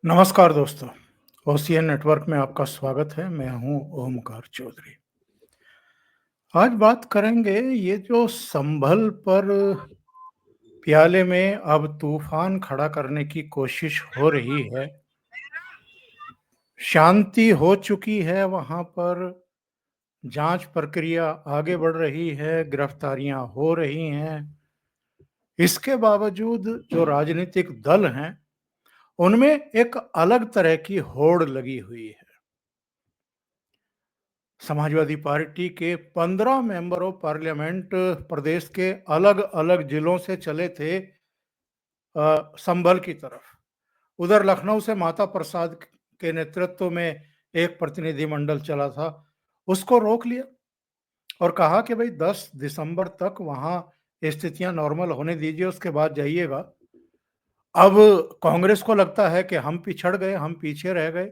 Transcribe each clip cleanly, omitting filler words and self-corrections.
नमस्कार दोस्तों, ocean network में आपका स्वागत है। मैं हूं ओमकार चौधरी। आज बात करेंगे ये जो संभल पर प्याले में अब तूफान खड़ा करने की कोशिश हो रही है। शांति हो चुकी है वहां पर, जांच प्रक्रिया आगे बढ़ रही है, गिरफ्तारियां हो रही हैं। इसके बावजूद जो राजनीतिक दल हैं, उनमें एक अलग तरह की होड़ लगी हुई है। समाजवादी पार्टी के 15 मेंबर ऑफ पार्लियामेंट प्रदेश के अलग अलग जिलों से चले थे संभल की तरफ। उधर लखनऊ से माता प्रसाद के नेतृत्व में एक प्रतिनिधिमंडल चला था, उसको रोक लिया और कहा कि भाई 10 दिसंबर तक वहां स्थितियां नॉर्मल होने दीजिए, उसके बाद जाइएगा। अब कांग्रेस को लगता है कि हम पिछड़ गए, हम पीछे रह गए।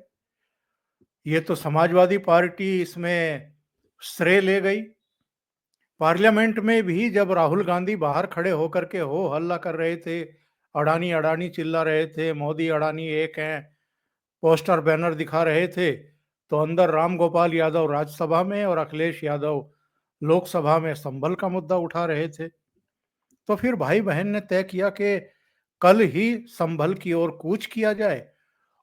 ये तो समाजवादी पार्टी इसमें श्रेय ले गई। पार्लियामेंट में भी जब राहुल गांधी बाहर खड़े होकर के हो हल्ला कर रहे थे, अडानी अडानी चिल्ला रहे थे, मोदी अडानी एक हैं, पोस्टर बैनर दिखा रहे थे, तो अंदर राम गोपाल यादव राज्यसभा में और अखिलेश यादव लोकसभा में संभल का मुद्दा उठा रहे थे। तो फिर भाई बहन ने तय किया कि कल ही संभल की ओर कूच किया जाए।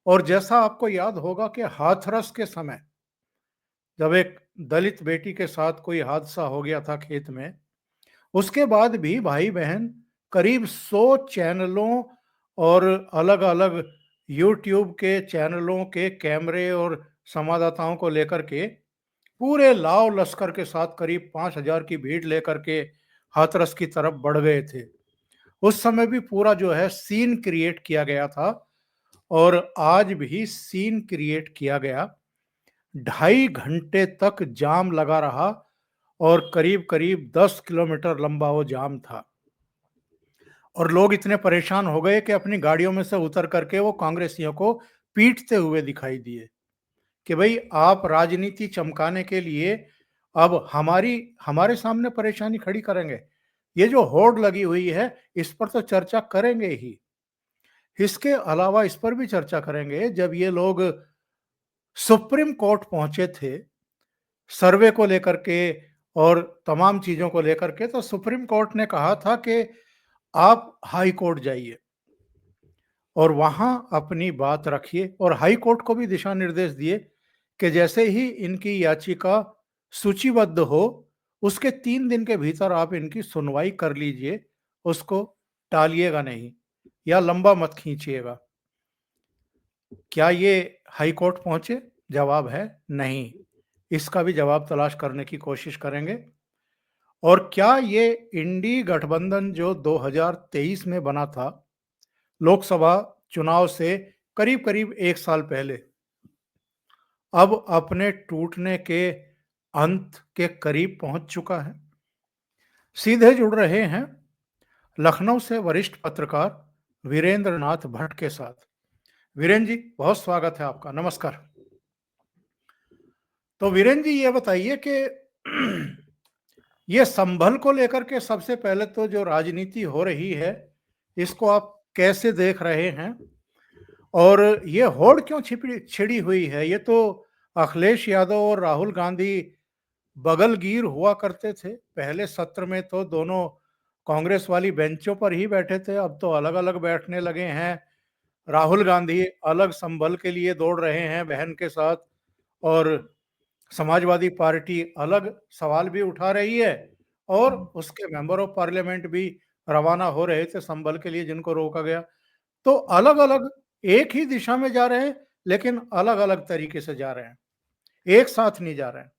और जैसा आपको याद होगा कि हाथरस के समय जब एक दलित बेटी के साथ कोई हादसा हो गया था खेत में, उसके बाद भी भाई बहन करीब 100 चैनलों और अलग अलग यूट्यूब के चैनलों के कैमरे और संवाददाताओं को लेकर के पूरे लाव लश्कर के साथ करीब 5,000 की भीड़ लेकर के हाथरस की तरफ बढ़ गए थे। उस समय भी पूरा जो है सीन क्रिएट किया गया था और आज भी सीन क्रिएट किया गया। 2.5 घंटे तक जाम लगा रहा और करीब करीब 10 किलोमीटर लंबा वो जाम था। और लोग इतने परेशान हो गए कि अपनी गाड़ियों में से उतर करके वो कांग्रेसियों को पीटते हुए दिखाई दिए कि भाई आप राजनीति चमकाने के लिए अब हमारे सामने परेशानी खड़ी करेंगे। ये जो होड़ लगी हुई है, इस पर तो चर्चा करेंगे ही। इसके अलावा इस पर भी चर्चा करेंगे, जब ये लोग सुप्रीम कोर्ट पहुंचे थे सर्वे को लेकर के और तमाम चीजों को लेकर के, तो सुप्रीम कोर्ट ने कहा था कि आप हाई कोर्ट जाइए और वहां अपनी बात रखिए, और हाई कोर्ट को भी दिशा निर्देश दिए कि जैसे ही इनकी याचिका सूचीबद्ध हो, उसके 3 दिन के भीतर आप इनकी सुनवाई कर लीजिए, उसको टालिएगा नहीं या लंबा मत खींचिएगा। क्या ये हाई कोर्ट पहुंचे? जवाब है नहीं। इसका भी जवाब तलाश करने की कोशिश करेंगे। और क्या ये इंडी गठबंधन जो 2023 में बना था, लोकसभा चुनाव से करीब करीब 1 साल पहले, अब अपने टूटने के अंत के करीब पहुंच चुका है? सीधे जुड़ रहे हैं लखनऊ से वरिष्ठ पत्रकार वीरेंद्र नाथ भट्ट के साथ। वीरेंद्र जी, बहुत स्वागत है आपका। नमस्कार। तो वीरेंद्र जी, ये बताइए कि ये संभल को लेकर के सबसे पहले तो जो राजनीति हो रही है, इसको आप कैसे देख रहे हैं? और ये होड़ क्यों छिपी छिड़ी हुई है? ये तो अखिलेश यादव और राहुल गांधी बगलगीर हुआ करते थे। पहले सत्र में तो दोनों कांग्रेस वाली बेंचों पर ही बैठे थे, अब तो अलग अलग बैठने लगे हैं। राहुल गांधी अलग संभल के लिए दौड़ रहे हैं बहन के साथ, और समाजवादी पार्टी अलग सवाल भी उठा रही है, और उसके मेंबर ऑफ पार्लियामेंट भी रवाना हो रहे थे संभल के लिए, जिनको रोका गया। तो अलग अलग एक ही दिशा में जा रहे हैं, लेकिन अलग अलग तरीके से जा रहे हैं, एक साथ नहीं जा रहे हैं।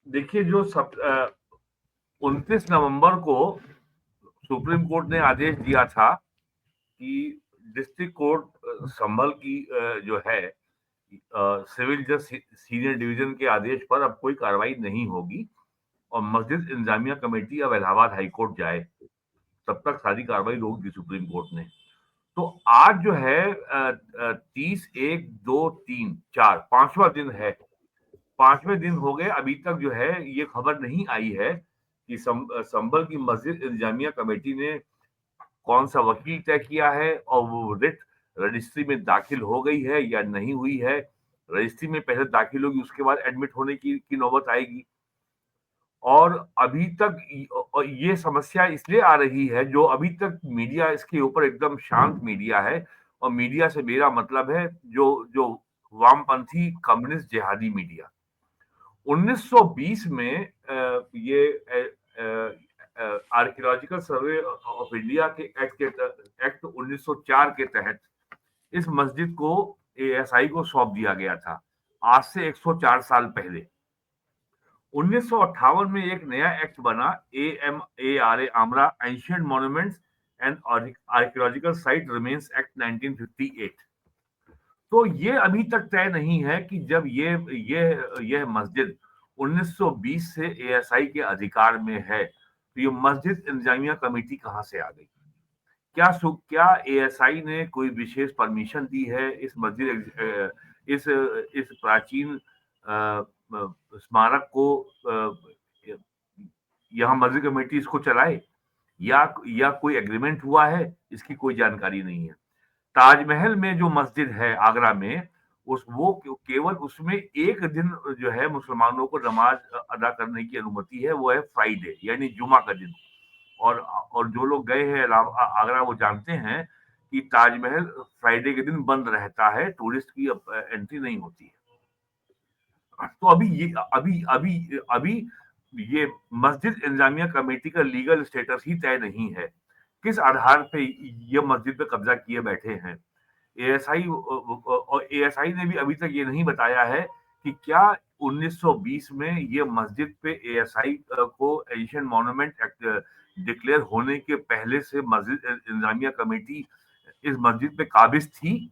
देखिए, जो 29 नवंबर को सुप्रीम कोर्ट ने आदेश दिया था कि डिस्ट्रिक्ट कोर्ट संभल की जो है सिविल जज सीनियर डिवीजन के आदेश पर अब कोई कार्रवाई नहीं होगी और मस्जिद इंतजामिया कमेटी अब इलाहाबाद हाई कोर्ट जाए, तब तक सारी कार्रवाई रोक दी सुप्रीम कोर्ट ने। तो आज जो है 30, 1, 2, 3, 4 5वां दिन है। 5वें दिन हो गए, अभी तक जो है ये खबर नहीं आई है कि संभल की मस्जिद इंतजामिया कमेटी ने कौन सा वकील तय किया है और वो रिट रजिस्ट्री में दाखिल हो गई है या नहीं हुई है। रजिस्ट्री में पहले दाखिल होगी, उसके बाद एडमिट होने की नौबत आएगी। और अभी तक ये समस्या इसलिए आ रही है, जो अभी तक मीडिया इसके ऊपर एकदम शांत मीडिया है। और मीडिया से मेरा मतलब है जो जो वामपंथी कम्युनिस्ट जिहादी मीडिया। 1920 में ये आर्कियोलॉजिकल सर्वे ऑफ इंडिया के एक्ट 1904 के तहत इस मस्जिद को एएसआई को सौंप दिया गया था, आज से 104 साल पहले। 1958 में एक नया एक्ट बना, AMARA, आमरा ancient monuments and archaeological site remains act 1958। तो ये अभी तक तय नहीं है कि जब ये मस्जिद 1920 से एएसआई के अधिकार में है, तो ये मस्जिद इंतजामिया कमेटी कहां से आ गई? क्या एएसआई ने कोई विशेष परमिशन दी है इस मस्जिद, इस प्राचीन स्मारक को यहाँ मस्जिद कमेटी इसको चलाए, या कोई एग्रीमेंट हुआ है? इसकी कोई जानकारी नहीं है। ताजमहल में जो मस्जिद है आगरा में, वो केवल उसमें एक दिन जो है मुसलमानों को नमाज अदा करने की अनुमति है, वो है फ्राइडे, यानी जुमा का दिन। और जो लोग गए हैं आगरा वो जानते हैं कि ताजमहल फ्राइडे के दिन बंद रहता है, टूरिस्ट की एंट्री नहीं होती है। तो अभी ये मस्जिद इंतजामिया कमेटी का लीगल स्टेटस ही तय नहीं है, किस आधार पे ये मस्जिद पे कब्जा किए बैठे हैं। एएसआई ने भी अभी तक ये नहीं बताया है कि क्या 1920 में ये मस्जिद पे एएसआई को एशियन मॉन्यूमेंट एक्ट डिक्लेयर होने के पहले से मस्जिद इंतजामिया कमेटी इस मस्जिद पे काबिज थी?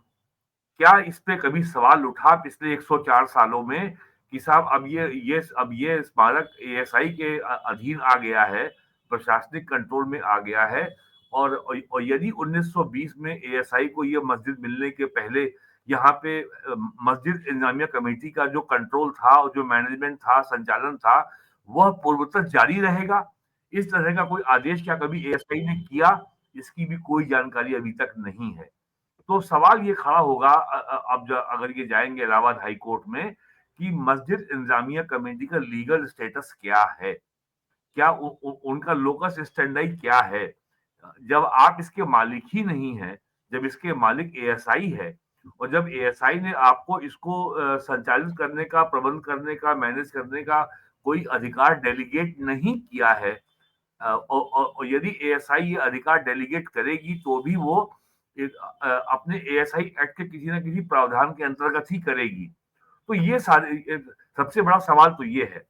क्या इस पे कभी सवाल उठा पिछले 104 सालों में कि साहब अब ये स्मारक एएसआई के अधीन आ गया है, प्रशासनिक कंट्रोल में आ गया है। और यदि 1920 में एएसआई को ये मस्जिद मिलने के पहले यहाँ पे मस्जिद इंतजामिया कमेटी का जो कंट्रोल था और जो मैनेजमेंट था, संचालन था, वह पूर्वतः जारी रहेगा? इस तरह का कोई आदेश क्या कभी एएसआई ने किया? इसकी भी कोई जानकारी अभी तक नहीं है। तो सवाल ये खड़ा होगा अब अगर ये जाएंगे इलाहाबाद हाई कोर्ट में कि मस्जिद इंतजामिया कमेटी का लीगल स्टेटस क्या है, क्या उनका लोकस स्टैंडर्ड क्या है? जब आप इसके मालिक ही नहीं हैं, जब इसके मालिक एएसआई है, और जब एएसआई ने आपको इसको संचालित करने का, प्रबंध करने का, मैनेज करने का कोई अधिकार डेलीगेट नहीं किया है, और यदि एएसआई ये अधिकार डेलीगेट करेगी तो भी वो अपने एएसआई एक्ट के किसी न किसी प्रावधान के अंतर्गत ही करेगी। तो ये सारे सबसे बड़ा सवाल तो ये है।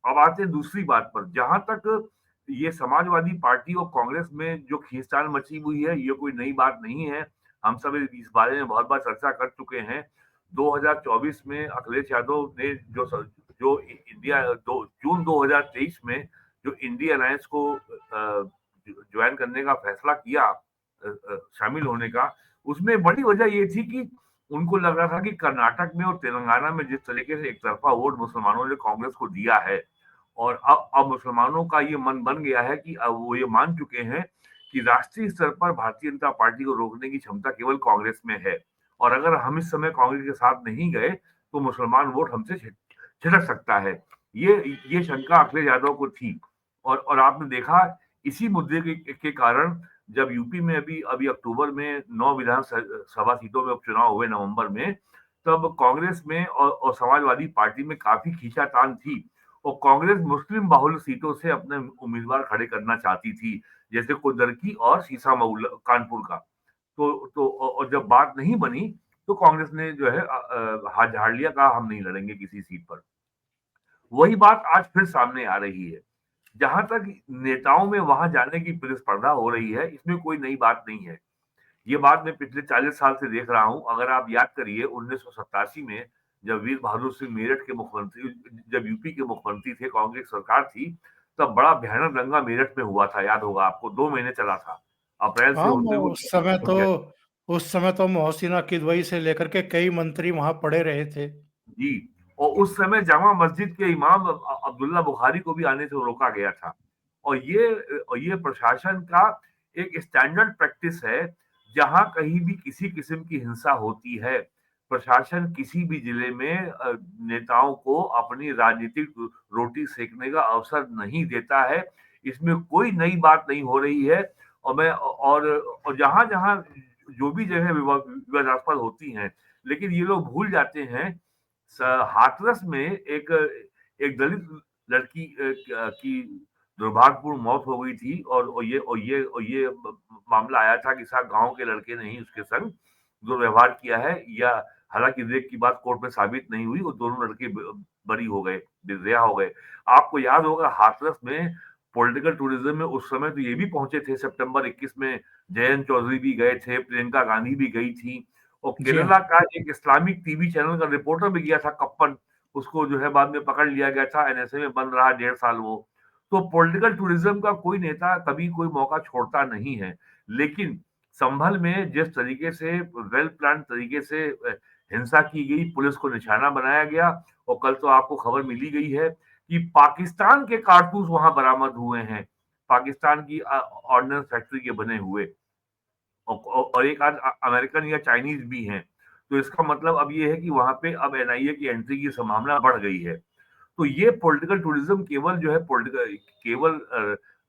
अब आते हैं दूसरी बात पर, जहां तक ये समाजवादी पार्टी और कांग्रेस में जो खींचतान मची हुई है, ये कोई नई बात नहीं है। हम सब इस बारे में बहुत बार चर्चा कर चुके हैं। 2024 में अखिलेश यादव ने जो इंडिया जून 2023 में जो इंडिया अलायंस को ज्वाइन करने का फैसला किया, शामिल होने का, उसमें बड़ी वजह ये थी कि उनको लग रहा था कि कर्नाटक में और तेलंगाना में जिस तरीके से एक तरफा वोट मुसलमानों ने कांग्रेस को दिया है, और अब मुसलमानों का ये मन बन गया है कि अब वो ये मान चुके हैं कि राष्ट्रीय स्तर पर भारतीय जनता पार्टी को रोकने की क्षमता केवल कांग्रेस में है, और अगर हम इस समय कांग्रेस के साथ नहीं गए तो मुसलमान वोट हमसे छिटक सकता है। ये शंका अखिलेश यादव को थी। और आपने देखा इसी मुद्दे के कारण जब यूपी में अभी अक्टूबर में 9 विधानसभा सीटों में उपचुनाव हुए नवंबर में, तब कांग्रेस में और समाजवादी पार्टी में काफी खींचातान थी, और कांग्रेस मुस्लिम बाहुल्य सीटों से अपने उम्मीदवार खड़े करना चाहती थी, जैसे कुदरकी और सीसामऊ कानपुर का। और जब बात नहीं बनी तो कांग्रेस ने जो है हाथ झाड़ लिया, कहा हम नहीं लड़ेंगे किसी सीट पर। वही बात आज फिर सामने आ रही है। जहां तक नेताओं में वहां जाने की प्रतिस्पर्धा हो रही है, इसमें कोई नई बात नहीं है। ये बात मैं पिछले 40 साल से देख रहा हूं। अगर आप याद करिए 1987 में जब वीर बहादुर सिंह मेरठ के मुख्यमंत्री, जब यूपी के मुख्यमंत्री थे, कांग्रेस सरकार थी, तब बड़ा भयानक दंगा मेरठ में हुआ था, याद होगा आपको, 2 महीने चला था, अप्रैल से हाँ, होते हुए उस समय तो मोहसिना किदवई से लेकर के कई मंत्री वहां पड़े रहे थे। जी। और उस समय जामा मस्जिद के इमाम अब्दुल्ला बुखारी को भी आने से रोका गया था। और ये प्रशासन का एक स्टैंडर्ड प्रैक्टिस है, जहां कहीं भी किसी किस्म की हिंसा होती है, प्रशासन किसी भी जिले में नेताओं को अपनी राजनीतिक रोटी सेकने का अवसर नहीं देता है। इसमें कोई नई बात नहीं हो रही है। और जहां जहां जो भी जगह विवादास्पद होती हैं, लेकिन ये लोग भूल जाते हैं, हाथरस में एक दलित लड़की की दुर्भाग्यपूर्ण मौत हो गई थी। और ये मामला आया था कि साहब गांव के लड़के ने ही उसके संग दुर्व्यवहार किया है, या हालांकि रेप की बात कोर्ट में साबित नहीं हुई, वो दोनों लड़के बरी हो गए, रिहा हो गए। आपको याद होगा हाथरस में पॉलिटिकल टूरिज्म में उस समय तो ये भी पहुंचे थे, सितंबर 21 में जयंत चौधरी भी गए थे, प्रियंका गांधी भी गई थी, और जी केरला हाँ। का एक इस्लामिक टीवी चैनल का रिपोर्टर भी गया था, कप्पन। उसको जो है बाद में पकड़ लिया गया था, एनएसए में बंद रहा 1.5 साल वो। तो पॉलिटिकल टूरिज्म का कोई नेता कभी कोई मौका छोड़ता नहीं है। लेकिन संभल में जिस तरीके से वेल प्लान तरीके से हिंसा की गई, पुलिस को निशाना बनाया गया, और कल तो आपको खबर मिली गई है कि पाकिस्तान के कारतूस वहां बरामद हुए हैं, पाकिस्तान की ऑर्डिनेंस फैक्ट्री के बने हुए, और एक आध अमेरिकन या चाइनीज भी हैं। तो इसका मतलब अब ये है कि वहां पे अब एनआईए की एंट्री की संभावना बढ़ गई है। तो ये पॉलिटिकल टूरिज्म केवल जो है पॉलिटिकल केवल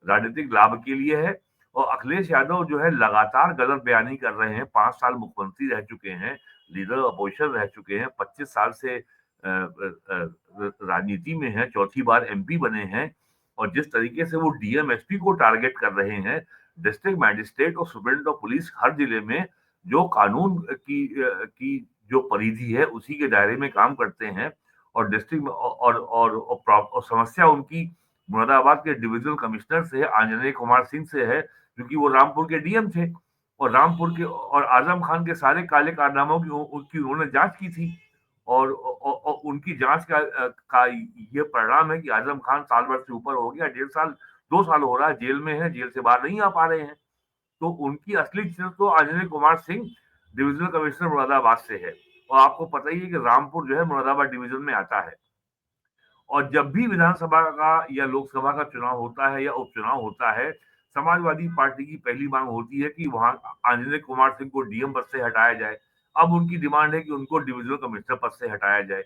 राजनीतिक लाभ के लिए है। और अखिलेश यादव जो है लगातार गलत बयानी कर रहे हैं। 5 साल मुख्यमंत्री रह चुके हैं, लीडर अपोजिशन रह चुके हैं, 25 साल से राजनीति में है, चौथी बार एमपी बने हैं। और जिस तरीके से वो डीएम एसपी को टारगेट कर रहे हैं, डिस्ट्रिक्ट मैजिस्ट्रेट और सुप्रीडेंट ऑफ पुलिस हर जिले में जो कानून की जो परिधि है उसी के दायरे में काम करते हैं। और डिस्ट्रिक्ट और समस्या उनकी मुरादाबाद के डिविजनल कमिश्नर से है, आंजनेय कुमार सिंह से है, क्योंकि वो रामपुर के डीएम थे, और रामपुर के और आजम खान के सारे काले कारनामों की उन्होंने जांच की थी। और उनकी जांच का ये परिणाम है कि आजम खान साल भर से ऊपर हो गया, 1.5 साल 2 साल हो रहा है जेल में है, जेल से बाहर नहीं आ पा रहे हैं। तो उनकी असली चीज तो आंजनेय कुमार सिंह डिविजनल कमिश्नर मुरादाबाद से है। और आपको पता ही है कि रामपुर जो है मुरादाबाद डिवीजन में आता है। और जब भी विधानसभा का या लोकसभा का चुनाव होता है या उपचुनाव होता है, समाजवादी पार्टी की पहली मांग होती है कि वहां आंजनेय कुमार सिंह को डीएम पद से हटाया जाए। अब उनकी डिमांड है कि उनको डिविजनल कमिश्नर पद से हटाया जाए।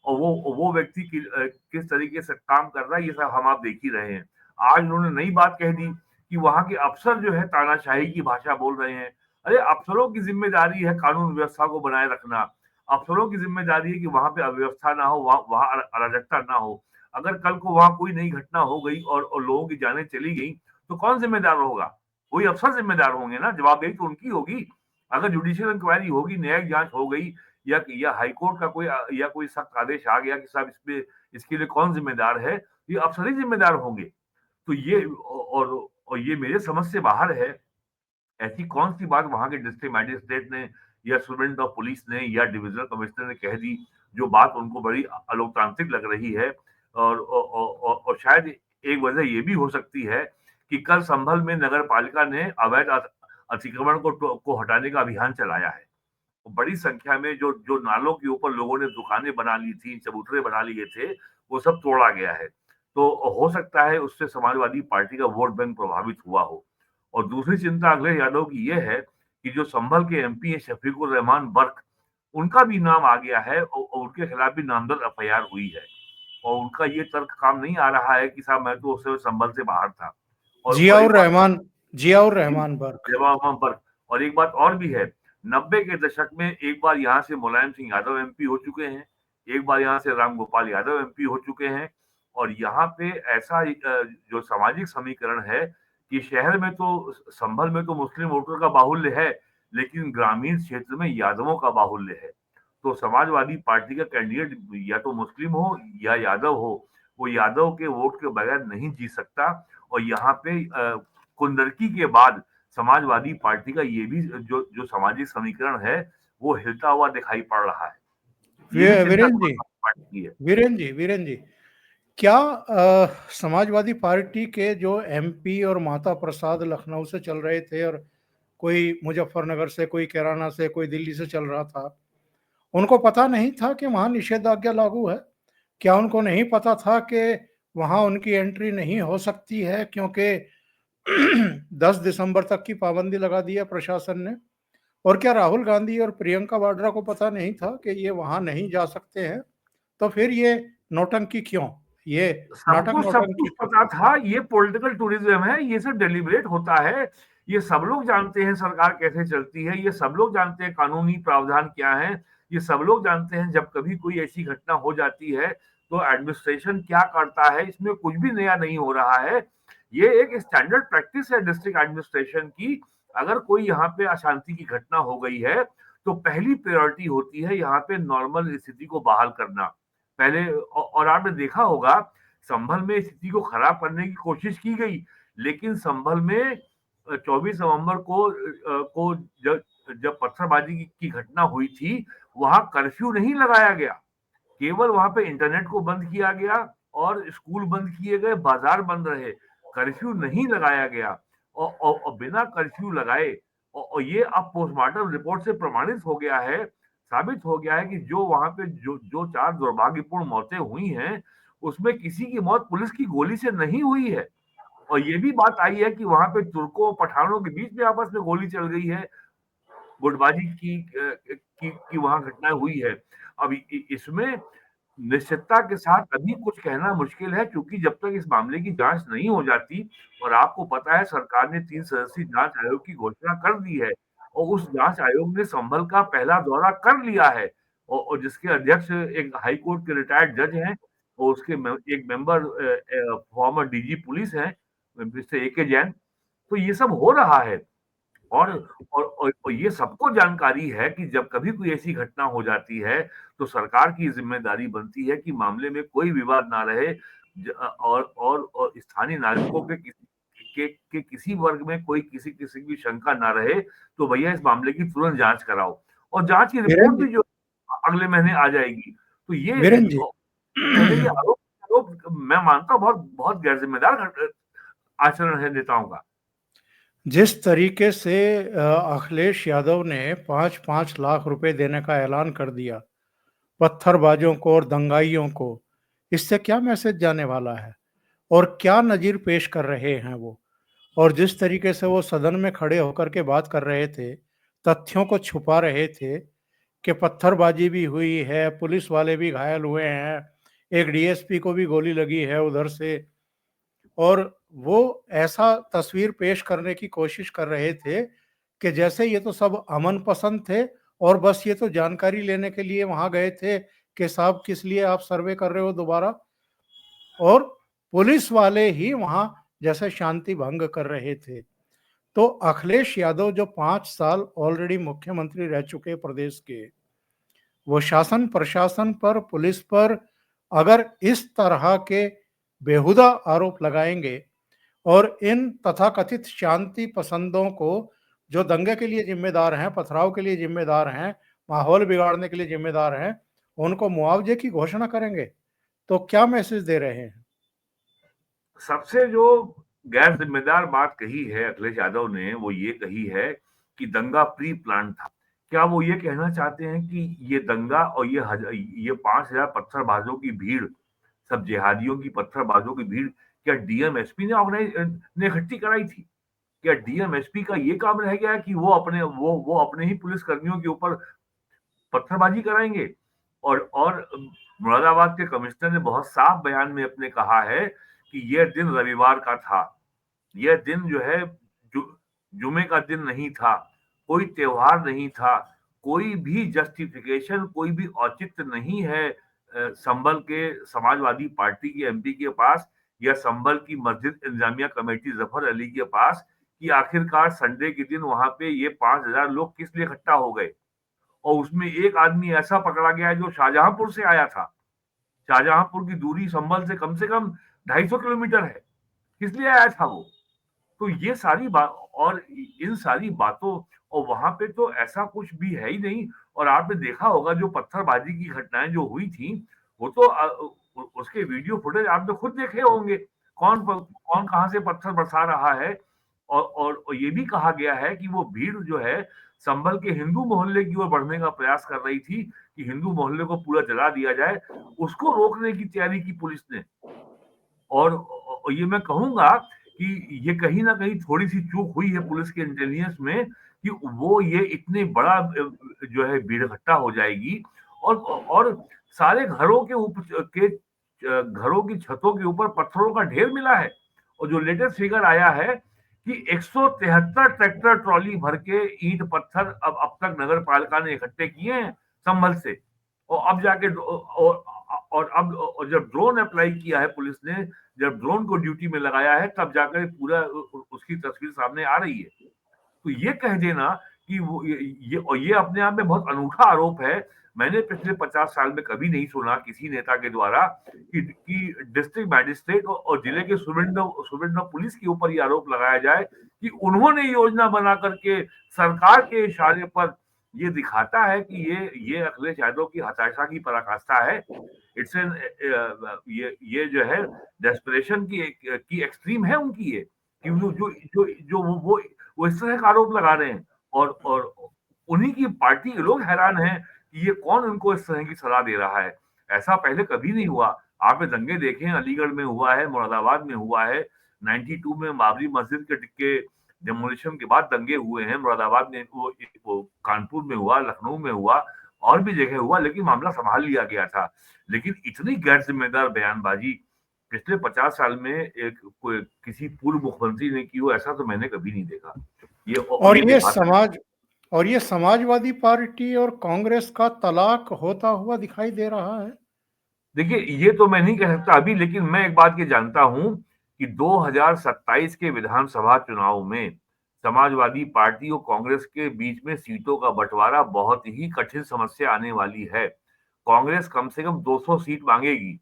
और वो व्यक्ति किस तरीके से काम कर रहा है, ये सब हम आप देख ही रहे हैं। आज उन्होंने नई बात कह दी कि वहां के अफसर जो है तानाशाही की भाषा बोल रहे हैं। अरे अफसरों की जिम्मेदारी है कानून व्यवस्था को बनाए रखना। अफसरों की जिम्मेदारी है कि वहां पे अव्यवस्था ना हो, वहां अराजकता ना हो। अगर कल को वहां कोई नई घटना हो गई और लोगों की जानें चली गई, तो कौन जिम्मेदार होगा? कोई अफसर जिम्मेदार होंगे ना, जवाबदेही तो उनकी होगी। अगर जुडिशियल इंक्वायरी होगी, न्यायिक जांच हो गई, या हाईकोर्ट का कोई सख्त आदेश आ गया कि साहब इसके लिए कौन जिम्मेदार है, ये अफसर ही जिम्मेदार होंगे। तो और ये मेरे समझ से बाहर है। ऐसी कौन सी बात वहां के डिस्ट्रिक्ट मैजिस्ट्रेट ने या सुप्रीडेंट ऑफ पुलिस ने या डिविजनल कमिश्नर ने कह दी जो बात उनको बड़ी अलोकतांत्रिक लग रही है। और शायद एक वजह ये भी हो सकती है कि कल संभल में नगर पालिका ने अवैध अतिक्रमण को हटाने का अभियान चलाया है। बड़ी संख्या में जो जो नालों के ऊपर लोगों ने दुकानें बना ली थी, चबूतरे बना लिए थे, वो सब तोड़ा गया है। तो हो सकता है उससे समाजवादी पार्टी का वोट बैंक प्रभावित हुआ हो। और दूसरी चिंता अखिलेश यादव की यह है कि जो संभल के एमपी है शफीकुर रहमान बर्क, उनका भी नाम आ गया है, और उनके खिलाफ भी नामजद एफआईआर हुई है। और उनका ये तर्क काम नहीं आ रहा है कि साहब मैं तो उस समय संभल से बाहर था। और एक बात जियाउर रहमान बर्क। जवाब पर और एक बात और भी है। 90 के दशक में एक बार यहाँ से मुलायम सिंह यादव एमपी हो चुके हैं, एक बार यहाँ से राम गोपाल यादव एमपी हो चुके हैं। और यहाँ पे ऐसा जो सामाजिक समीकरण है कि शहर में तो संभल में तो मुस्लिम वोटर का बाहुल्य है, लेकिन ग्रामीण क्षेत्र में यादवों का बाहुल्य है। तो समाजवादी पार्टी का कैंडिडेट या तो मुस्लिम हो या यादव हो, वो यादव के वोट के बगैर नहीं जी सकता। और यहाँ पे कुंदरकी के बाद समाजवादी पार्टी का ये भी जो जो सामाजिक समीकरण है वो हिलता हुआ दिखाई पड़ रहा है। ये भी चिंता वीरेंद्र जी, समाजवादी पार्टी की है। वीरेंद्र जी, क्या समाजवादी पार्टी के जो एमपी और माता प्रसाद लखनऊ से चल रहे थे, और कोई मुजफ्फरनगर से, कोई कैराना से, कोई दिल्ली से चल रहा था, उनको पता नहीं था कि वहां निषेधाज्ञा लागू है? क्या उनको नहीं पता था कि वहां उनकी एंट्री नहीं हो सकती है, क्योंकि 10 दिसंबर तक की पाबंदी लगा दी है प्रशासन ने? और क्या राहुल गांधी और प्रियंका वाड्रा को पता नहीं था कि ये वहां नहीं जा सकते हैं? तो फिर ये नौटंकी क्यों, ये नाटक सबको सब नौटंकी कुछ क्यों? पता था, ये पॉलिटिकल टूरिज्म है, ये सब डेलिब्रेट होता है। ये सब लोग जानते हैं सरकार कैसे चलती है, ये सब लोग जानते हैं कानूनी प्रावधान क्या है, ये सब लोग जानते हैं जब कभी कोई ऐसी घटना हो जाती है तो एडमिनिस्ट्रेशन क्या करता है। इसमें कुछ भी नया नहीं हो रहा है, ये एक स्टैंडर्ड प्रैक्टिस है डिस्ट्रिक्ट एडमिनिस्ट्रेशन की। अगर कोई यहाँ पे अशांति की घटना हो गई है तो पहली प्रायोरिटी होती है यहाँ पे नॉर्मल स्थिति को बहाल करना पहले। और आपने देखा होगा संभल में स्थिति को खराब करने की कोशिश की गई, लेकिन संभल में 24 नवंबर को जब जब पत्थरबाजी की घटना हुई थी, वहां कर्फ्यू नहीं लगाया गया, केवल वहां पे इंटरनेट को बंद किया गया और स्कूल बंद किए गए, बाजार बंद रहे, कर्फ्यू नहीं लगाया गया। और बिना कर्फ्यू लगाए, और ये अब पोस्टमार्टम रिपोर्ट से प्रमाणित हो गया है, साबित हो गया है कि जो वहां पे जो जो 4 दुर्भाग्यपूर्ण मौतें हुई हैं, उसमें किसी की मौत पुलिस की गोली से नहीं हुई है। और ये भी बात आई है कि वहां पे तुर्कों और पठानों के बीच में आपस में गोली चल गई है, गुटबाजी की वहां घटना हुई है। अब इसमें निश्चितता के साथ अभी कुछ कहना मुश्किल है, क्योंकि जब तक इस मामले की जांच नहीं हो जाती, और आपको पता है सरकार ने 3 सदस्यीय जांच आयोग की घोषणा कर दी है और उस जांच आयोग ने संभल का पहला दौरा कर लिया है, और जिसके अध्यक्ष एक हाई कोर्ट के रिटायर्ड जज हैं और उसके एक मेंबर फॉर्मर डीजी पुलिस हैं मिस्टर ए के जैन। तो ये सब हो रहा है। और और ये सबको जानकारी है कि जब कभी कोई ऐसी घटना हो जाती है तो सरकार की जिम्मेदारी बनती है कि मामले में कोई विवाद ना रहे, और स्थानीय नागरिकों के किसी वर्ग में कोई किसी किसी की शंका ना रहे, तो भैया इस मामले की तुरंत जांच कराओ, और जांच की वीरेन रिपोर्ट जी, भी जो अगले महीने आ जाएगी। तो ये वीरेन जी, पहले ये आरोप आरोप मैं मानता हूं बहुत बहुत गैर जिम्मेदार आचरण है नेताओं का। जिस तरीके से अखिलेश यादव ने 5-5 लाख रुपए देने का ऐलान कर दिया पत्थरबाजों को और दंगाइयों को, इससे क्या मैसेज जाने वाला है और क्या नजीर पेश कर रहे हैं वो? और जिस तरीके से वो सदन में खड़े होकर के बात कर रहे थे, तथ्यों को छुपा रहे थे कि पत्थरबाजी भी हुई है, पुलिस वाले भी घायल हुए हैं, एक डीएसपी को भी गोली लगी है उधर से, और वो ऐसा तस्वीर पेश करने की कोशिश कर रहे थे कि जैसे ये तो सब अमन पसंद थे और बस ये तो जानकारी लेने के लिए वहां गए थे कि साहब किस लिए आप सर्वे कर रहे हो दोबारा, और पुलिस वाले ही वहां जैसे शांति भंग कर रहे थे। तो अखिलेश यादव जो 5 साल ऑलरेडी मुख्यमंत्री रह चुके प्रदेश के, वो शासन प्रशासन पर, पुलिस पर अगर इस तरह के बेहुदा आरोप लगाएंगे और इन तथाकथित शांति पसंदों को, जो दंगे के लिए जिम्मेदार हैं, पथराव के लिए जिम्मेदार हैं, माहौल बिगाड़ने के लिए जिम्मेदार हैं, उनको मुआवजे की घोषणा करेंगे, तो क्या मैसेज दे रहे हैं? सबसे जो गैर जिम्मेदार बात कही है अखिलेश यादव ने, वो ये कही है कि दंगा प्री प्लान था। क्या वो ये कहना चाहते हैं कि ये दंगा और ये 5,000 पत्थरबाजों की भीड़, सब जिहादियों की पत्थरबाजों की भीड़, क्या डीएमएसपी ने ऑर्गेनाइज ने इकट्ठी कराई थी? क्या डीएमएसपी का ये काम रह गया है कि वो अपने ही पुलिस कर्मियों के ऊपर पत्थरबाजी कराएंगे? और मुरादाबाद के कमिश्नर ने बहुत साफ बयान में अपने कहा है कि यह दिन रविवार का था, यह दिन जो है जुमे का दिन नहीं था, कोई त्योहार नहीं था, कोई भी जस्टिफिकेशन, कोई भी औचित्य नहीं है संभल के समाजवादी पार्टी के एमपी के पास या संभल की मस्जिद इंतजामिया कमेटी जफर अली के पास कि आखिरकार संडे के दिन वहां पे ये 5,000 लोग किस लिए इकट्ठा हो गए। और उसमें एक आदमी ऐसा पकड़ा गया है जो शाहजहांपुर से आया था। शाहजहांपुर की दूरी संभल से कम 250 किलोमीटर है। किस लिए आया था वो? तो ये सारी बात, और इन सारी बातों, और वहां पे तो ऐसा कुछ भी है ही नहीं। और आपने देखा होगा जो पत्थरबाजी की घटनाएं जो हुई थी, वो तो उसके वीडियो फुटेज आपने खुद देखे होंगे, कौन कहां से पत्थर बरसा रहा है। और ये भी कहा गया है कि वो भीड़ जो है संभल के हिंदू मोहल्ले की ओर बढ़ने का प्रयास कर रही थी कि हिंदू मोहल्ले को पूरा जला दिया जाए, उसको रोकने की तैयारी की पुलिस ने। और ये मैं कहूंगा कि ये कहीं ना कहीं थोड़ी सी चूक हुई है पुलिस के इंटेलिजेंस में कि वो ये इतनी बड़ा जो है भीड़ इकट्ठा हो जाएगी और सारे घरों के ऊपर के घरों की छतों के ऊपर पत्थरों का ढेर मिला है। और जो लेटेस्ट फिगर आया है कि 173 ट्रैक्टर ट्रॉली भर के ईंट पत्थर अब तक नगर पालिका ने इकट्ठे किए हैं संभल से। और अब जाके और अब और जब ड्रोन अप्लाई किया है पुलिस ने, जब ड्रोन को ड्यूटी में लगाया है, तब जाकर पूरा उसकी तस्वीर सामने आ रही है। तो ये कह देना कि वो ये अपने आप में बहुत अनूठा आरोप है। मैंने पिछले 50 साल में कभी नहीं सुना किसी नेता के द्वारा कि डिस्ट्रिक्ट मैजिस्ट्रेट और जिले के सुब्रंडो पुलिस के ऊपर ये आरोप लगाया जाए कि उन्होंने योजना बना करके सरकार के इशारे पर ये दिखाता है कि ये अखिलेश यादव की हताशा की पराकाष्ठा है। इट्स एन ये जो है डेस्परेशन की एक्सट्रीम है उनकी ये, कि जो वो इस तरह का आरोप लगा रहे हैं। और उन्हीं की पार्टी के लोग हैरान हैं कि ये कौन उनको इस तरह की सलाह दे रहा है। ऐसा पहले कभी नहीं हुआ। आपने दंगे देखे हैं, अलीगढ़ में हुआ है, मुरादाबाद में हुआ है, 92 में बाबरी मस्जिद के डेमोलिशन के बाद दंगे हुए हैं, मुरादाबाद में वो कानपुर में हुआ, लखनऊ में हुआ, और भी जगह हुआ, लेकिन मामला संभाल लिया गया था। लेकिन इतनी गैर जिम्मेदार बयानबाजी पिछले 50 साल में किसी पूर्व मुख्यमंत्री ने की हो, ऐसा तो मैंने कभी नहीं देखा। और ये समाजवादी पार्टी और कांग्रेस का तलाक होता हुआ दिखाई दे रहा है। देखिए, ये तो मैं नहीं कह सकता अभी, लेकिन मैं एक बात ये जानता हूं कि 2027 के विधानसभा चुनाव में समाजवादी पार्टी और कांग्रेस के बीच में सीटों का बंटवारा बहुत ही कठिन समस्या आने वाली है। कांग्रेस कम से कम 200 सीट मांगेगी,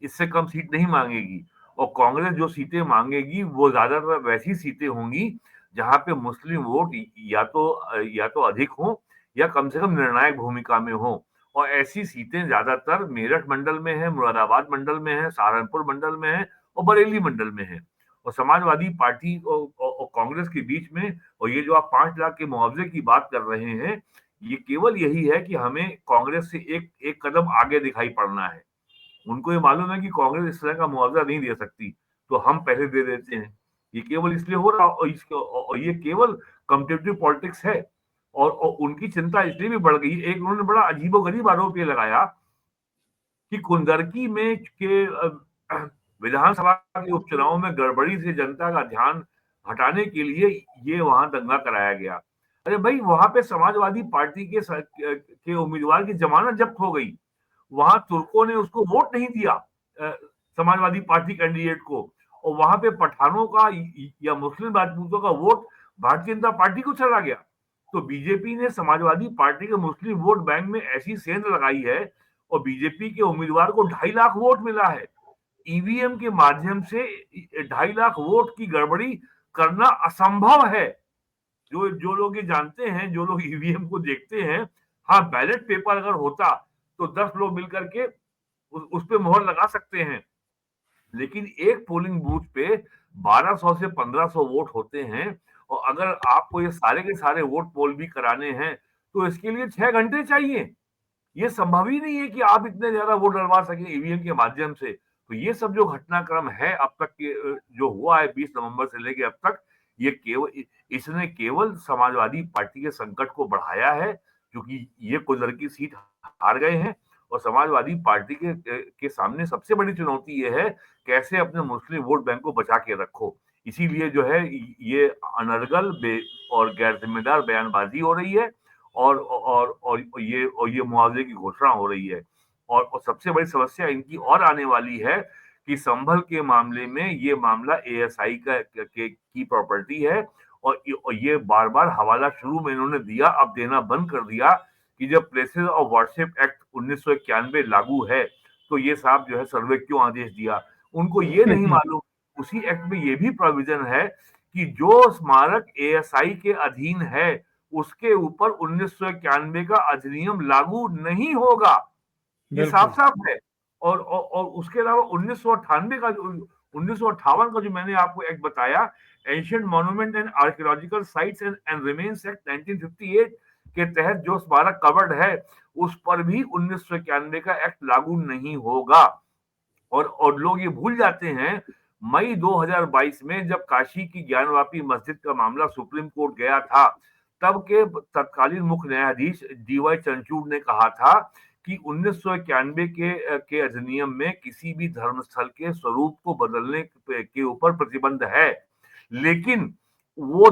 इससे कम सीट नहीं मांगेगी। और कांग्रेस जो सीटें मांगेगी वो ज्यादातर वैसी सीटें होंगी जहां पे मुस्लिम वोट या तो अधिक हो या कम से कम निर्णायक भूमिका में हो। और ऐसी सीटें ज्यादातर मेरठ मंडल में है, मुरादाबाद मंडल में है, सहारनपुर मंडल में है और बरेली मंडल में है। और समाजवादी पार्टी और कांग्रेस के बीच में, और ये जो आप 5 लाख के मुआवजे की बात कर रहे हैं, ये केवल यही है कि हमें कांग्रेस से एक एक कदम आगे दिखाई पड़ना है। उनको ये मालूम है कि कांग्रेस इस तरह का मुआवजा नहीं दे सकती, तो हम पहले दे देते हैं। ये केवल इसलिए हो रहा, और ये केवल कम्पिटिटिव पॉलिटिक्स है। और उनकी चिंता इसलिए भी बढ़ गई। एक उन्होंने बड़ा अजीबोगरीब आरोप ये लगाया कि कुंदरकी में के विधानसभा के उपचुनाव में गड़बड़ी से जनता का ध्यान हटाने के लिए ये वहां दंगा कराया गया। अरे भाई, वहां पे समाजवादी पार्टी के उम्मीदवार की जमानत जब्त हो गई। वहां तुर्कों ने उसको वोट नहीं दिया, समाजवादी पार्टी कैंडिडेट को। और वहां पे पठानों का या मुस्लिम राजपूतों का वोट भारतीय जनता पार्टी को चला गया। तो बीजेपी ने समाजवादी पार्टी के मुस्लिम वोट बैंक में ऐसी सेंध लगाई है, और बीजेपी के उम्मीदवार को 2.5 लाख वोट मिला है। ईवीएम के माध्यम से 2.5 लाख वोट की गड़बड़ी करना असंभव है। जो जो लोग ये जानते हैं, जो लोग ईवीएम को देखते हैं, हाँ, बैलेट पेपर अगर होता तो 10 लोग मिलकर के उस पे मोहर लगा सकते हैं। लेकिन एक पोलिंग बूथ पे 1200 से 1500 वोट होते हैं। और अगर आपको ये सारे के सारे वोट पोल भी कराने हैं तो इसके लिए 6 घंटे चाहिए। ये संभव ही नहीं है कि आप इतने ज्यादा वोट डलवा सकें ईवीएम के माध्यम से। तो ये सब जो घटनाक्रम है अब तक के, जो हुआ है 20 नवंबर से लेके अब तक, ये केवल इसने केवल समाजवादी पार्टी के संकट को बढ़ाया है, क्योंकि ये कुदर की सीट हार गए हैं। और समाजवादी पार्टी के सामने सबसे बड़ी चुनौती ये है, कैसे अपने मुस्लिम वोट बैंक को बचा के रखो। इसीलिए जो है ये अनर्गल और गैर जिम्मेदार बयानबाजी हो रही है, और ये मुआवजे की घोषणा हो रही है। और सबसे बड़ी समस्या इनकी और आने वाली है कि संभल के मामले में ये मामला एएसआई की प्रॉपर्टी है। और ये बार बार हवाला शुरू में इन्होंने दिया, अब देना बंद कर दिया कि जब प्लेसेस ऑफ वर्शिप एक्ट 1991 लागू है तो ये साहब जो है सर्वे क्यों आदेश दिया। उनको ये नहीं मालूम उसी एक्ट में ये भी प्रोविजन है कि जो स्मारक एएसआई के अधीन है उसके ऊपर 1991 का अधिनियम लागू नहीं होगा। ये साफ साफ है। और उसके अलावा 1958 का जो मैंने आपको एक्ट बताया, ancient monument and archaeological sites and remains act 1958 के तहत जो स्मारक कवर्ड है उस पर भी 1991 का एक्ट लागू नहीं होगा। और लोग ये भूल जाते हैं, मई 2022 में जब काशी की ज्ञानवापी मस्जिद का मामला सुप्रीम कोर्ट गया था, तब के तत्कालीन मुख्य न्यायाधीश डीवाई चंद्रचूड़ ने कहा था कि 1991 के अधिनियम में किसी भी धर्मस्थल के स्वरूप को बदलने के ऊपर प्रतिबंध है, लेकिन वो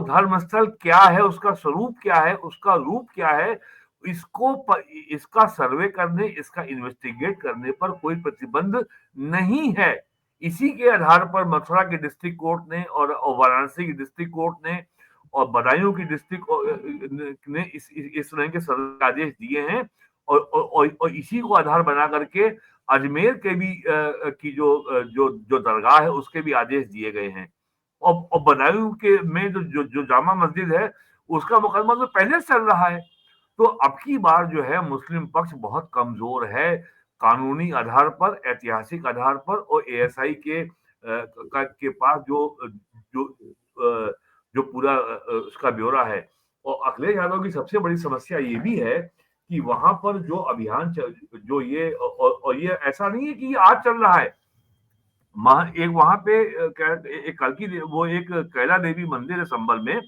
धर्मस्थल क्या है, उसका स्वरूप क्या है, उसका रूप क्या है, इसका सर्वे करने, इसका इन्वेस्टिगेट करने पर कोई प्रतिबंध नहीं है। इसी के आधार पर मथुरा के डिस्ट्रिक्ट कोर्ट ने और वाराणसी की डिस्ट्रिक्ट कोर्ट ने और बदायूं की डिस्ट्रिक्ट ने इस तरह के सर्वे आदेश दिए हैं, और इसी को आधार बना करके अजमेर के भी की जो दरगाह है उसके भी आदेश दिए गए हैं। और बदायूं के में जो जामा मस्जिद है उसका मुकदमा तो पहले से चल रहा है। तो अब की बार जो है मुस्लिम पक्ष बहुत कमजोर है, कानूनी आधार पर, ऐतिहासिक आधार पर, और एएसआई के पास जो पूरा उसका ब्यौरा है। और अखिलेश यादव की सबसे बड़ी समस्या ये भी है कि वहां पर जो अभियान जो ये और ये ऐसा नहीं है कि ये आज चल रहा है। एक वहां पे एक वो एक कैला देवी मंदिर है संभल में,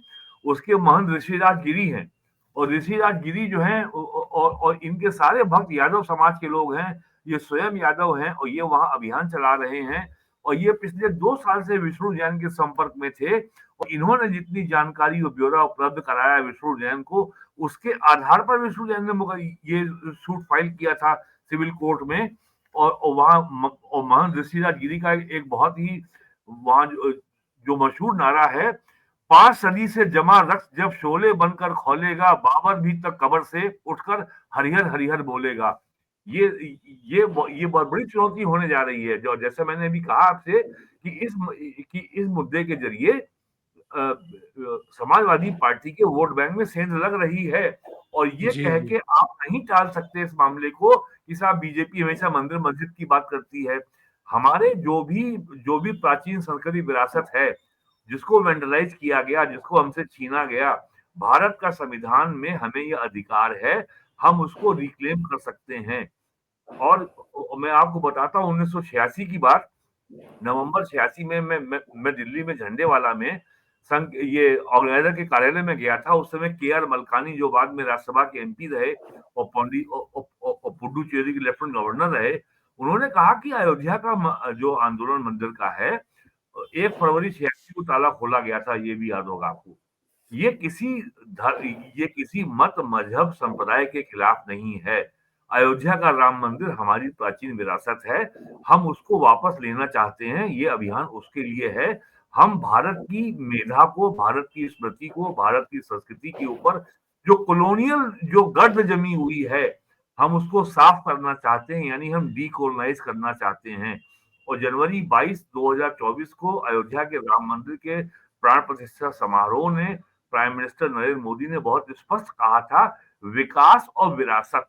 उसके महंत ऋषिराज गिरी हैं, और ऋषिराज गिरी जो हैं और इनके सारे भक्त यादव समाज के लोग हैं, ये स्वयं यादव हैं, और ये वहां अभियान चला रहे हैं, और ये पिछले 2 साल से विष्णु जैन के संपर्क में थे, और इन्होंने जितनी जानकारी और ब्यौरा उपलब्ध कराया विष्णु जैन को, उसके आधार पर विष्णु जैन ने ये सूट फाइल किया था सिविल कोर्ट में। और वहां महंत ऋषिराज गिरी का एक बहुत ही वहां जो मशहूर नारा है, 5 सदी से जमा रक्त जब शोले बनकर खोलेगा, बाबर भी तक कब्र से उठकर हरिहर हरिहर बोलेगा। ये ये बहुत बड़ी चुनौती होने जा रही है, जो जैसे मैंने अभी कहा आपसे कि इस मुद्दे के जरिए समाजवादी पार्टी के वोट बैंक में सेंध लग रही है, और ये जी कह जी के आप नहीं टाल सकते इस मामले को कि साहब बीजेपी हमेशा मंदिर मस्जिद की बात करती है। हमारे जो भी प्राचीन संस्कृति विरासत है, जिसको वेंडलाइज किया गया, जिसको हमसे छीना गया, भारत का संविधान में हमें यह अधिकार है, हम उसको रिक्लेम कर सकते हैं। और मैं आपको बताता हूँ 1986 की बात, नवंबर 86 में मैं दिल्ली में झंडेवाला में संघ ये ऑर्गेनाइजर के कार्यालय में गया था। उस समय के आर मलकानी जो बाद में राज्यसभा के एमपी रहे और पुडुचेरी के लेफ्टिनेंट गवर्नर रहे, उन्होंने कहा कि अयोध्या का जो आंदोलन मंदिर का है, 1 फरवरी 86 को ताला खोला गया था, ये भी याद होगा आपको। ये किसी ये किसी मत मजहब संप्रदाय के खिलाफ नहीं है। अयोध्या का राम मंदिर हमारी प्राचीन विरासत है, हम उसको वापस लेना चाहते हैं, ये अभियान उसके लिए है। हम भारत की मेधा को, भारत की स्मृति को, भारत की संस्कृति के ऊपर जो कॉलोनियल जो गर्द जमी हुई है, हम उसको साफ करना चाहते हैं, यानी हम डीकोलोनाइज करना चाहते हैं। और जनवरी 22 2024 को अयोध्या के राम मंदिर के प्राण प्रतिष्ठा समारोह ने प्राइम मिनिस्टर नरेंद्र मोदी ने बहुत स्पष्ट कहा था, विकास और विरासत,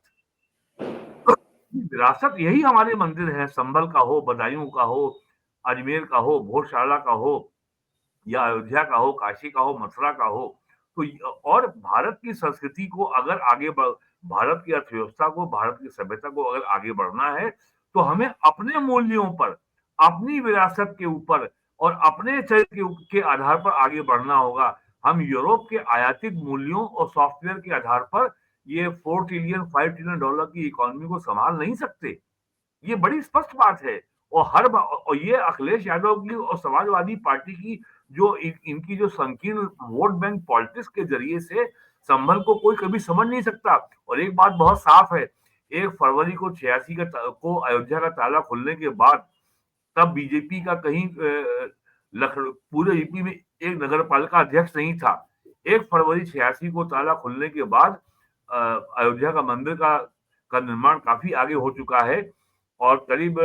विरासत यही हमारे मंदिर है, संभल का हो, बदायूं का हो, अजमेर का हो, भोजशाला का हो, या अयोध्या का हो, काशी का हो, मथुरा का हो। तो और भारत की संस्कृति को अगर भारत की अर्थव्यवस्था को, भारत की सभ्यता को अगर आगे बढ़ना है, तो हमें अपने मूल्यों पर, अपनी विरासत के ऊपर और अपने चरित्र के आधार पर आगे बढ़ना होगा। हम यूरोप के आयातित मूल्यों और सॉफ्टवेयर के आधार पर ये 4 ट्रिलियन 5 ट्रिलियन डॉलर की इकोनॉमी को संभाल नहीं सकते। ये बड़ी स्पष्ट बात है। और ये अखिलेश यादव की और समाजवादी पार्टी की इनकी जो संकीर्ण वोट बैंक पॉलिटिक्स के जरिए से संभल को कोई कभी समझ नहीं सकता। और एक बात बहुत साफ है, 1 फरवरी को 86 को अयोध्या का ताला खुलने के बाद, तब बीजेपी का कहीं लखनऊ पूरे यूपी में एक नगर पालिका अध्यक्ष नहीं था। 1 फरवरी 86 को ताला खुलने के बाद अयोध्या का मंदिर का निर्माण काफी आगे हो चुका है, और करीब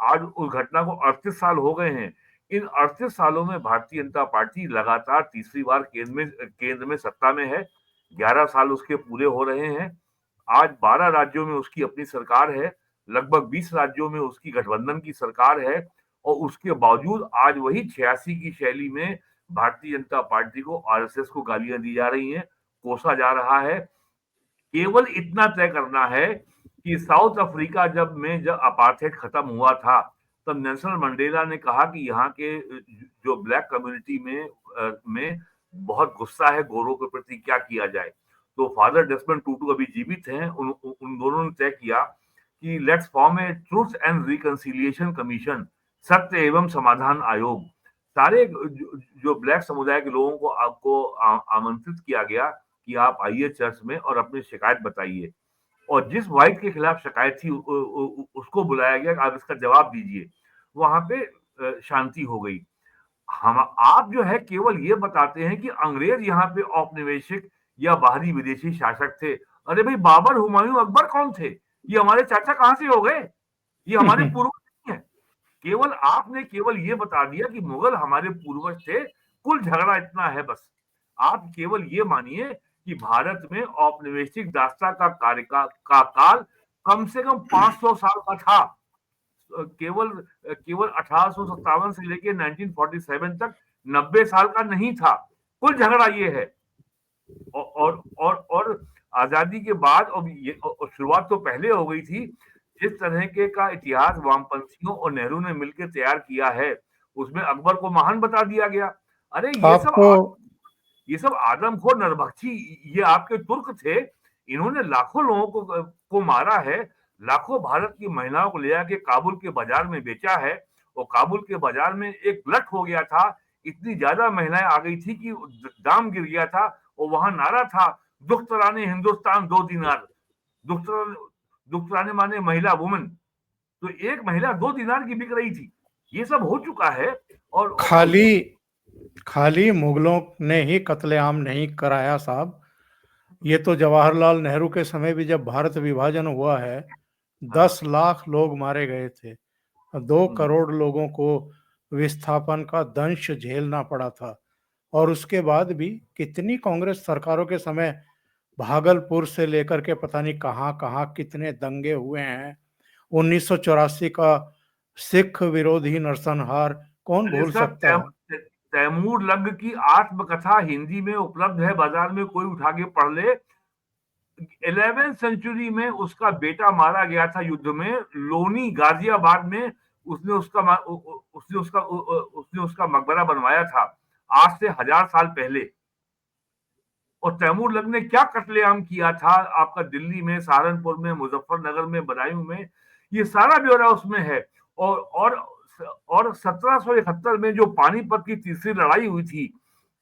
आज उस घटना को 38 साल हो गए हैं। इन 38 सालों में भारतीय जनता पार्टी लगातार तीसरी बार केंद्र में सत्ता में है। 11 साल उसके पूरे हो रहे हैं। आज 12 राज्यों में उसकी अपनी सरकार है, लगभग 20 राज्यों में उसकी गठबंधन की सरकार है, और उसके बावजूद आज वही 86 की शैली में भारतीय जनता पार्टी को, आरएसएस को गालियां दी जा रही हैं, कोसा जा रहा है। केवल इतना तय करना है कि साउथ अफ्रीका जब अपार्थाइड खत्म हुआ था, तब नेल्सन मंडेला ने कहा कि यहाँ के जो ब्लैक कम्युनिटी में बहुत गुस्सा है गोरों के प्रति, क्या किया जाए। तो फादर डेस्मंड टूटू अभी जीवित हैं, उन दोनों ने तय किया कि let's form a truth and reconciliation commission, सत्य एवं समाधान आयोग। सारे जो ब्लैक समुदाय के लोगों को आपको आमंत्रित किया गया कि आप आइए चर्च में और अपनी शिकायत बताइए, और जिस व्हाइट के खिलाफ शिकायत थी उसको बुलाया गया कि आप इसका जवाब दीजिए। वहां पे शांति हो गई। हम आप जो है केवल ये बताते हैं कि अंग्रेज यहाँ पे औपनिवेशिक या बाहरी विदेशी शासक थे। अरे भाई, बाबर, हुमायूं, अकबर कौन थे? ये हमारे चाचा कहाँ से हो गए? ये हमारे पूर्वज नहीं है। केवल आपने केवल ये बता दिया कि मुगल हमारे पूर्वज थे। कुल झगड़ा इतना है बस। आप केवल ये मानिए कि भारत में औपनिवेशिक दासता का काल कम से कम 500 साल का था। केवल केवल 1857 से लेके 1947 तक 90 साल का नहीं था। कुल झगड़ा ये है। और आजादी के बाद, और शुरुआत तो पहले हो गई थी। जिस तरह के का इतिहास वामपंथियों और नेहरू ने मिलकर तैयार किया है, उसमें अकबर को महान बता दिया गया। अरे आपको ये सब आदमखोर नरभक्षी, ये आपके तुर्क थे। इन्होंने लाखों लोगों को मारा है। लाखों भारत की महिलाओं को ले आके काबुल के बाजार में बेचा है। और काबुल के बाजार में एक गलत हो गया था। इतनी ज्यादा महिलाएं आ गई थी कि दाम गिर गया था। और वहां नारा था, दुख्तराने हिंदुस्तान 2 दिनार। दुख्तराने माने महिला, वुमन। तो एक महिला 2 दिनार की बिक रही थी। ये सब हो चुका है। और खाली मुगलों ने ही कत्लेआम नहीं कराया साहब। ये तो जवाहरलाल नेहरू के समय भी जब भारत विभाजन हुआ है, 10 लाख लोग मारे गए थे। 2 करोड़ लोगों को विस्थापन का दंश झेलना पड़ा था। और उसके बाद भी कितनी कांग्रेस सरकारों के समय भागलपुर से लेकर के पता नहीं कहां कहां कितने दंगे हुए हैं। 1984 का सिख विरोधी नरसंहार कौन भूल सर, सकता है। तैमूर लंग की आत्मकथा हिंदी में उपलब्ध है, बाजार में कोई उठा के पढ़ ले। 11वीं सेंचुरी में उसका बेटा मारा गया था युद्ध में, लोनी गाजियाबाद में। उसने उसका मकबरा बनवाया था, आज से 1000 साल पहले। और तैमूर लंग ने क्या कत्लेआम किया था आपका दिल्ली में, सहारनपुर में, मुजफ्फरनगर में, बदायूं में, ये सारा ब्यौरा उसमें है। और 1771 में जो पानीपत की तीसरी लड़ाई हुई थी,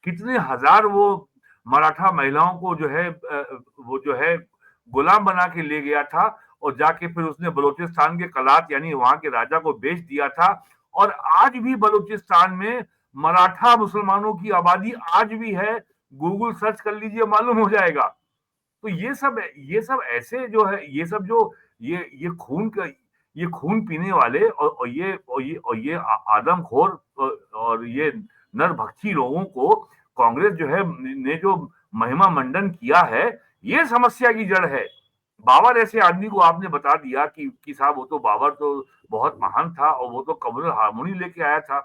कितने हजार वो मराठा महिलाओं को जो है गुलाम बना के ले गया था। और जाके फिर उसने बलूचिस्तान के कलात यानी वहां के राजा को बेच दिया था। और आज भी बलूचिस्तान में मराठा मुसलमानों की आबादी आज भी है। गूगल सर्च कर लीजिए, मालूम हो जाएगा। तो ये सब ऐसे जो है, ये सब जो ये खून पीने वाले और ये आदमखोर और ये नरभक्षी लोगों को कांग्रेस जो है ने जो महिमा मंडन किया है, ये समस्या की जड़ है। बाबर ऐसे आदमी को आपने बता दिया कि साहब, वो तो बाबर तो बहुत महान था और वो तो कम्युनल हार्मोनी लेके आया था।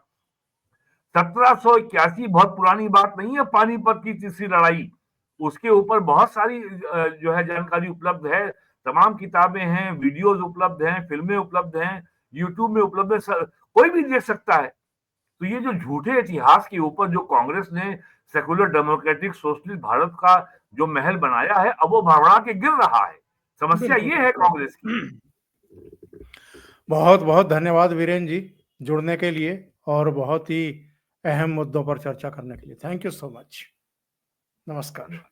1781 बहुत पुरानी बात नहीं है। पानीपत की तीसरी लड़ाई, उसके ऊपर बहुत सारी जो है जानकारी उपलब्ध है। तमाम किताबें हैं, वीडियोस उपलब्ध हैं, फिल्में उपलब्ध हैं, यूट्यूब में उपलब्ध है, कोई भी देख सकता है। तो ये जो झूठे इतिहास के ऊपर जो कांग्रेस ने सेकुलर डेमोक्रेटिक सोशलिस्ट भारत का जो महल बनाया है, अब वो भड़बड़ा के गिर रहा है। समस्या ये है कांग्रेस की। बहुत बहुत धन्यवाद वीरेन जी जुड़ने के लिए और बहुत ही अहम मुद्दों पर चर्चा करने के लिए। Thank you so much. नमस्कार।